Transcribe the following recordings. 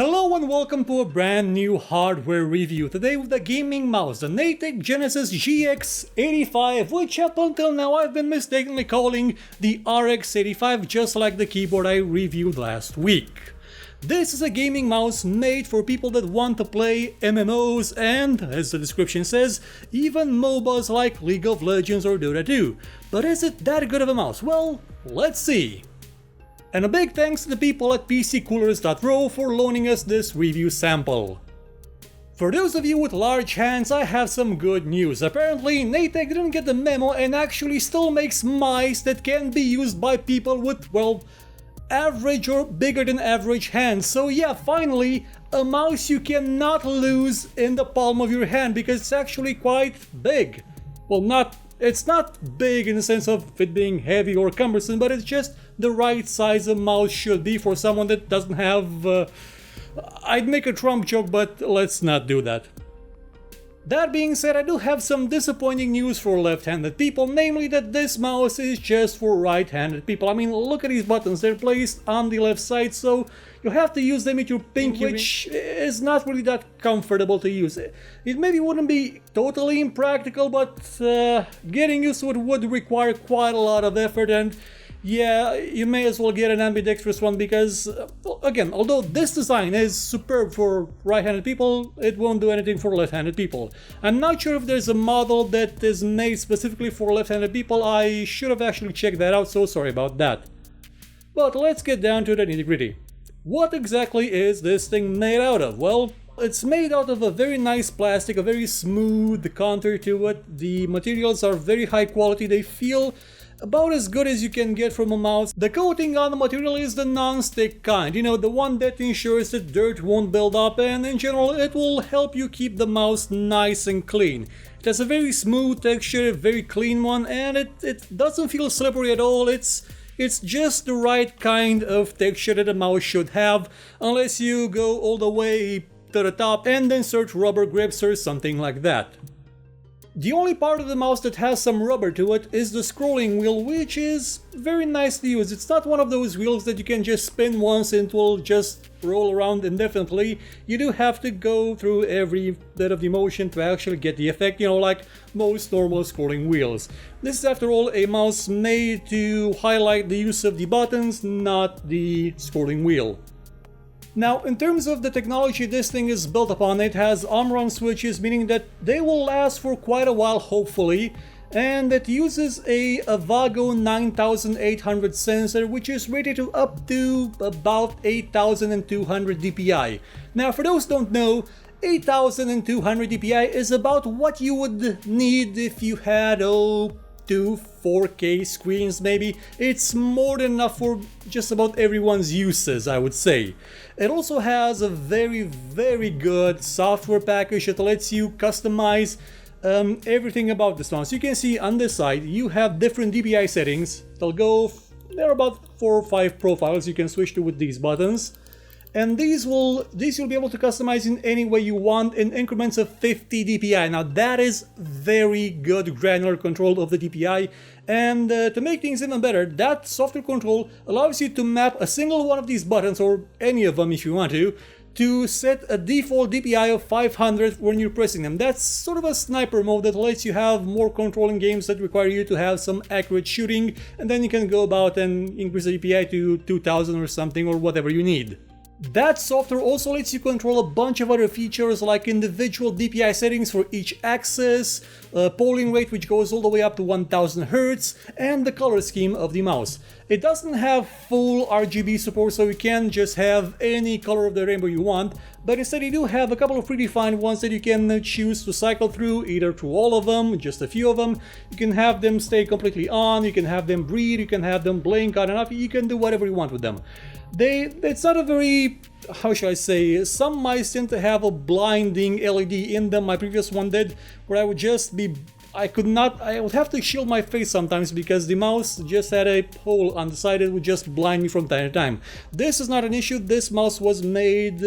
Hello and welcome to a brand new hardware review. Today with the gaming mouse, the Natec Genesis GX85, which up until now I've been mistakenly calling the RX85, just like the keyboard I reviewed last week. This is a gaming mouse made for people that want to play MMOs and, as the description says, even MOBAs like League of Legends or Dota 2. But is it that good of a mouse? Well, let's see. And a big thanks to the people at PCcoolers.ro for loaning us this review sample. For those of you with large hands, I have some good news. Apparently, Natec didn't get the memo and actually still makes mice that can be used by people with, well, average or bigger than average hands. So yeah, finally, a mouse you cannot lose in the palm of your hand because it's actually quite big. Well, it's not big in the sense of it being heavy or cumbersome, but it's just the right size a mouse should be for someone that doesn't have... I'd make a Trump joke, but let's not do that. That being said, I do have some disappointing news for left-handed people, namely that this mouse is just for right-handed people. I mean, look at these buttons, they're placed on the left side, so you have to use them with your pinky, which is not really that comfortable to use. It maybe wouldn't be totally impractical, but getting used to it would require quite a lot of effort, and yeah, you may as well get an ambidextrous one because, again, although this design is superb for right-handed people, it won't do anything for left-handed people. I'm not sure if there's a model that is made specifically for left-handed people. I should have actually checked that out, so sorry about that. But let's get down to the nitty-gritty. What exactly is this thing made out of? Well, it's made out of a very nice plastic, a very smooth contour to it. The materials are very high quality, they feel about as good as you can get from a mouse. The coating on the material is the non-stick kind, you know, the one that ensures that dirt won't build up, and in general it will help you keep the mouse nice and clean. It has a very smooth texture, a very clean one, and it doesn't feel slippery at all. It's just the right kind of texture that a mouse should have, unless you go all the way to the top and insert rubber grips or something like that. The only part of the mouse that has some rubber to it is the scrolling wheel, which is very nice to use. It's not one of those wheels that you can just spin once and it will just roll around indefinitely. You do have to go through every bit of the motion to actually get the effect, you know, like most normal scrolling wheels. This is, after all, a mouse made to highlight the use of the buttons, not the scrolling wheel. Now, in terms of the technology this thing is built upon, it has arm-run switches, meaning that they will last for quite a while, hopefully, and it uses a Avago 9800 sensor, which is rated to up to about 8200 dpi. Now, for those who don't know, 8200 dpi is about what you would need if you had, two 4K screens maybe. It's more than enough for just about everyone's uses, I would say. It also has a very good software package that lets you customize everything about this mouse. You can see on this side you have different DPI settings. There are about 4 or 5 profiles you can switch to with these buttons. And these you'll be able to customize in any way you want in increments of 50 dpi. Now that is very good granular control of the dpi, and to make things even better, that software control allows you to map a single one of these buttons, or any of them if you want to set a default DPI of 500 when you're pressing them. That's sort of a sniper mode that lets you have more control in games that require you to have some accurate shooting, and then you can go about and increase the DPI to 2000 or something, or whatever you need. That software also lets you control a bunch of other features like individual DPI settings for each axis, polling rate which goes all the way up to 1000 Hz, and the color scheme of the mouse. It doesn't have full RGB support, so you can just have any color of the rainbow you want, but instead you do have a couple of predefined ones that you can choose to cycle through, either through all of them, just a few of them. You can have them stay completely on, you can have them breathe, you can have them blink on and off, you can do whatever you want with them. It's not a very, how should I say, some mice tend to have a blinding LED in them. My previous one did, where I would just be, I would have to shield my face sometimes because the mouse just had a hole on the side that would just blind me from time to time. This is not an issue. This mouse was made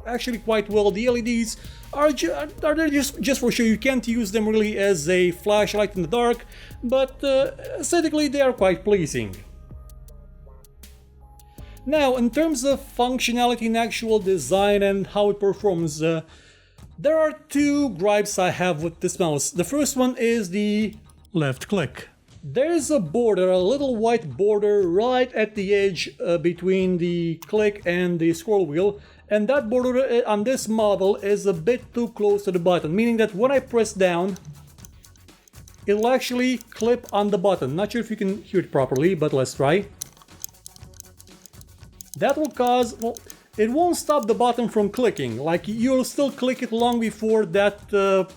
actually quite well. The LEDs are there just for show. You can't use them really as a flashlight in the dark, but aesthetically they are quite pleasing. Now, in terms of functionality and actual design and how it performs, there are two gripes I have with this mouse. The first one is the left click. There's a border, a little white border right at the edge between the click and the scroll wheel, and that border on this model is a bit too close to the button, meaning that when I press down, it'll actually clip on the button. Not sure if you can hear it properly, but let's try. That will cause, well, it won't stop the button from clicking. Like, you'll still click it long before that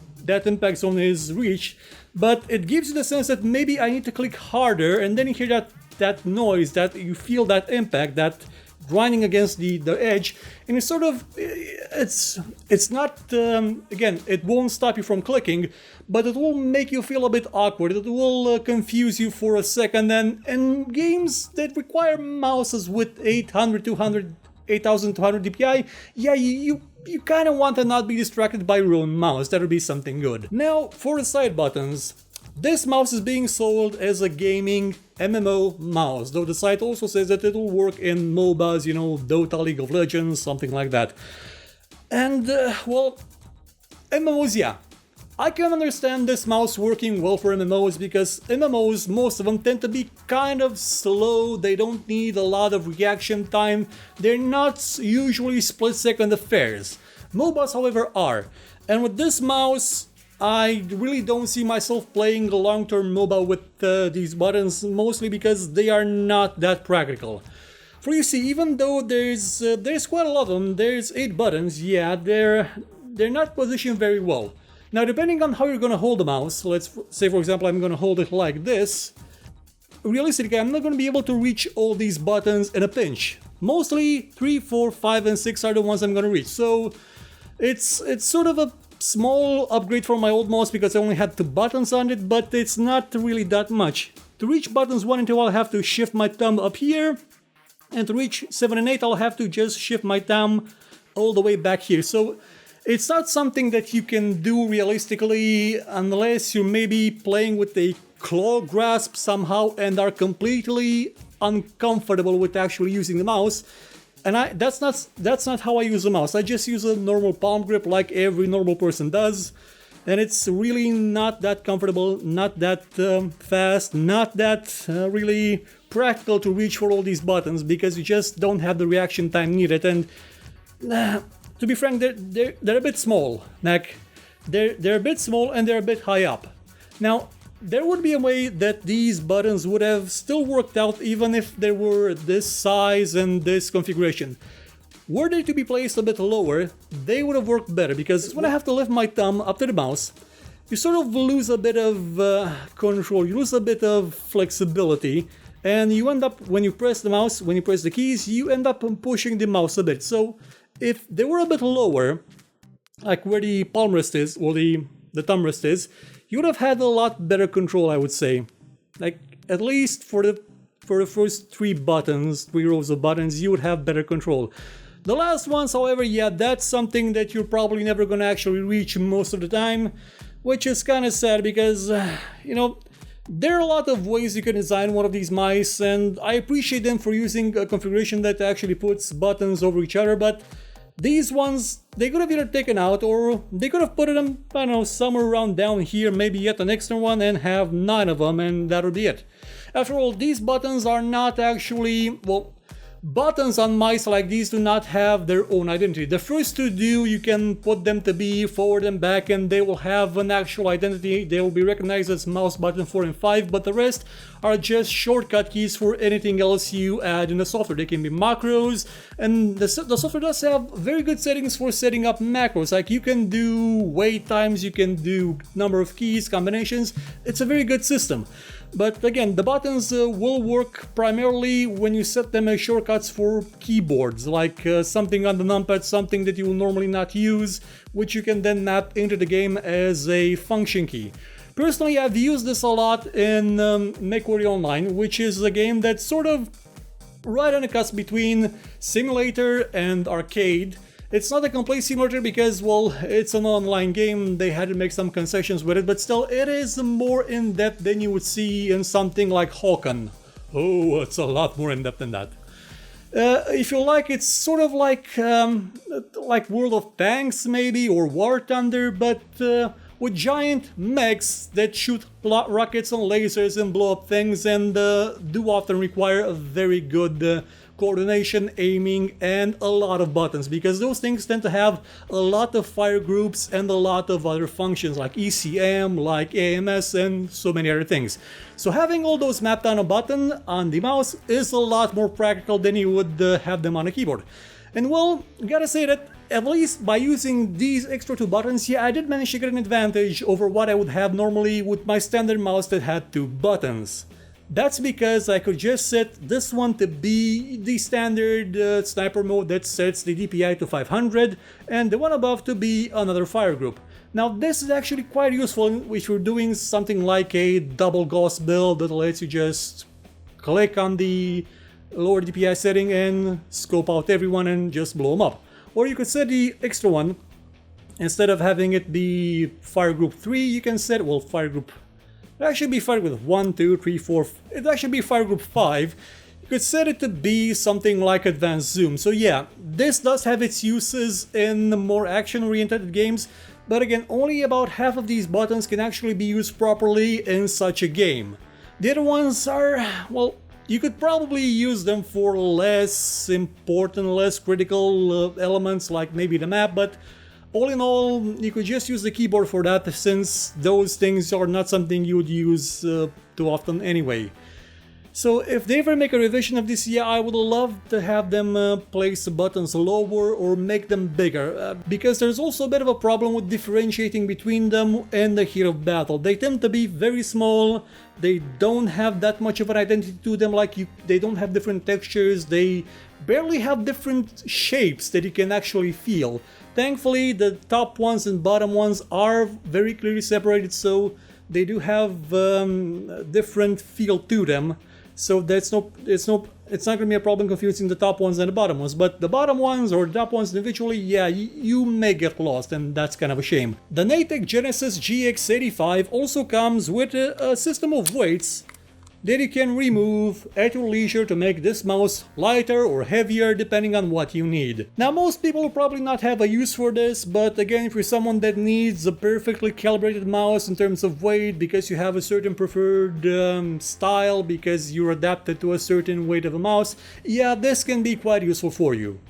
impact zone is reached, but it gives you the sense that maybe I need to click harder, and then you hear that noise, that you feel that impact, that grinding against the edge, and it's sort of, it's not, again, it won't stop you from clicking, but it will make you feel a bit awkward. It will confuse you for a second, and in games that require mouses with 8200 DPI, yeah, you kind of want to not be distracted by your own mouse. That would be something good. Now, for the side buttons, this mouse is being sold as a gaming MMO mouse, though the site also says that it will work in MOBAs, you know, Dota, League of Legends, something like that. And, well, MMOs, yeah. I can understand this mouse working well for MMOs because MMOs, most of them tend to be kind of slow, they don't need a lot of reaction time, they're not usually split-second affairs. MOBAs, however, are. And with this mouse, I really don't see myself playing a long-term MOBA with these buttons, mostly because they are not that practical. For you see, even though there's quite a lot of them, there's 8 buttons, yeah, they're not positioned very well. Now, depending on how you're gonna hold the mouse, let's say for example I'm gonna hold it like this, realistically I'm not gonna be able to reach all these buttons in a pinch. Mostly 3, 4, 5 and 6 are the ones I'm gonna reach, so it's sort of a small upgrade from my old mouse because I only had 2 buttons on it, but it's not really that much. To reach buttons 1 and 2 I'll have to shift my thumb up here, and to reach 7 and 8 I'll have to just shift my thumb all the way back here. So it's not something that you can do realistically unless you're maybe playing with a claw grasp somehow and are completely uncomfortable with actually using the mouse. And that's not how I use the mouse. I just use a normal palm grip like every normal person does. And it's really not that comfortable, not that fast, not that really practical to reach for all these buttons because you just don't have the reaction time needed. And to be frank, they're a bit small. Like, they're a bit small and they're a bit high up. Now, there would be a way that these buttons would have still worked out even if they were this size and this configuration. Were they to be placed a bit lower, they would have worked better, because when I have to lift my thumb up to the mouse, you sort of lose a bit of control, you lose a bit of flexibility, and you end up, when you press the mouse, when you press the keys, you end up pushing the mouse a bit. So if they were a bit lower, like where the palm rest is, or the thumb rest is, you would have had a lot better control, I would say. Like, at least for the first 3 buttons, 3 rows of buttons, you would have better control. The last ones, however, yeah, that's something that you're probably never gonna actually reach most of the time, which is kind of sad because, you know, there are a lot of ways you can design one of these mice, and I appreciate them for using a configuration that actually puts buttons over each other, but these ones, they could have either taken out or they could have put them, I don't know, somewhere around down here, maybe yet an extra one and have 9 of them, and that would be it. After all, these buttons are not actually, well, buttons on mice like these do not have their own identity. The first 2 do, you can put them to be forward and back and they will have an actual identity. They will be recognized as mouse button 4 and 5, but the rest are just shortcut keys for anything else you add in the software. They can be macros, and the software does have very good settings for setting up macros. Like, you can do wait times, you can do number of keys, combinations. It's a very good system. But again, the buttons will work primarily when you set them as shortcuts for keyboards, like something on the numpad, something that you will normally not use, which you can then map into the game as a function key. Personally, I've used this a lot in MechWarrior Online, which is a game that's sort of right on the cusp between simulator and arcade. It's not a complete simulator because, well, it's an online game, they had to make some concessions with it, but still, it is more in-depth than you would see in something like Hawken. Oh, it's a lot more in-depth than that. If you like, it's sort of like World of Tanks maybe, or War Thunder, but with giant mechs that shoot rockets and lasers and blow up things, and do often require a very good coordination, aiming, and a lot of buttons, because those things tend to have a lot of fire groups and a lot of other functions like ECM, like AMS, and so many other things. So having all those mapped on a button on the mouse is a lot more practical than you would have them on a keyboard. And well, gotta say that at least by using these extra two buttons, yeah, I did manage to get an advantage over what I would have normally with my standard mouse that had two buttons. That's because I could just set this one to be the standard sniper mode that sets the DPI to 500, and the one above to be another fire group. Now this is actually quite useful if you're doing something like a double gauss build that lets you just click on the lower DPI setting and scope out everyone and just blow them up. Or you could set the extra one, instead of having it be fire group 3, you can set, well, fire group, it actually be fire group 1, 2, 3, 4, it actually be fire group 5. You could set it to be something like advanced zoom. So yeah, this does have its uses in more action-oriented games, but again, only about half of these buttons can actually be used properly in such a game. The other ones are, well, you could probably use them for less important, less critical elements like maybe the map, but all in all, you could just use the keyboard for that, since those things are not something you would use too often anyway. So if they ever make a revision of this, yeah, I would love to have them place the buttons lower or make them bigger, because there's also a bit of a problem with differentiating between them in the heat of battle. They tend to be very small, they don't have that much of an identity to them, they don't have different textures, they barely have different shapes that you can actually feel. Thankfully, the top ones and bottom ones are very clearly separated, so they do have different feel to them. So it's not going to be a problem confusing the top ones and the bottom ones, but the bottom ones or the top ones individually, yeah, you may get lost, and that's kind of a shame. The Natec Genesis GX85 also comes with a system of weights that you can remove at your leisure to make this mouse lighter or heavier depending on what you need. Now most people will probably not have a use for this, but again, if you're someone that needs a perfectly calibrated mouse in terms of weight because you have a certain preferred style, because you're adapted to a certain weight of a mouse, yeah, this can be quite useful for you.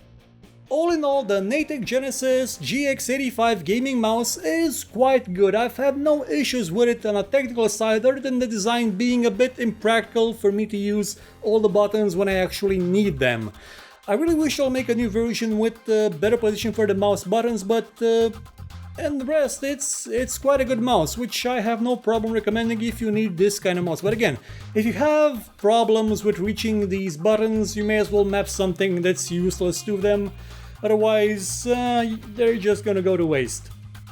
All in all, the Natec Genesis GX85 gaming mouse is quite good. I've had no issues with it on a technical side, other than the design being a bit impractical for me to use all the buttons when I actually need them. I really wish they'll make a new version with better position for the mouse buttons, but and the rest, it's quite a good mouse, which I have no problem recommending if you need this kind of mouse. But again, if you have problems with reaching these buttons, you may as well map something that's useless to them. Otherwise, they're just gonna go to waste.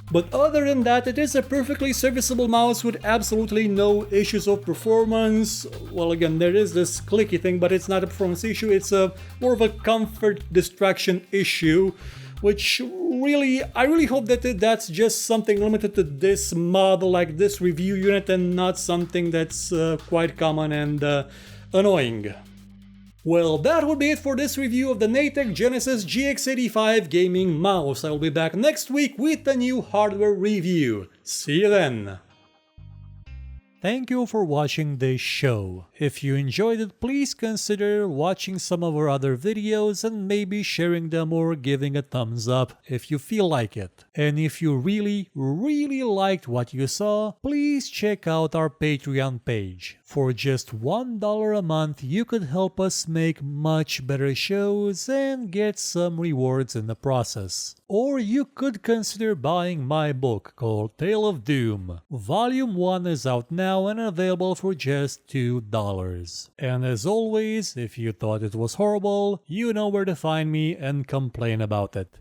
But other than that, it is a perfectly serviceable mouse with absolutely no issues of performance. Well, again, there is this clicky thing, but it's not a performance issue, it's more of a comfort distraction issue, which really, I really hope that that's just something limited to this model, like this review unit, and not something that's quite common and annoying. Well, that would be it for this review of the Natec Genesis GX85 gaming mouse. I'll be back next week with a new hardware review. See you then! Thank you for watching this show. If you enjoyed it, please consider watching some of our other videos and maybe sharing them or giving a thumbs up if you feel like it. And if you really liked what you saw, please check out our Patreon page. For just $1 a month, you could help us make much better shows and get some rewards in the process. Or you could consider buying my book called Tale of Doom. Volume 1 is out now and available for just $2. And as always, if you thought it was horrible, you know where to find me and complain about it.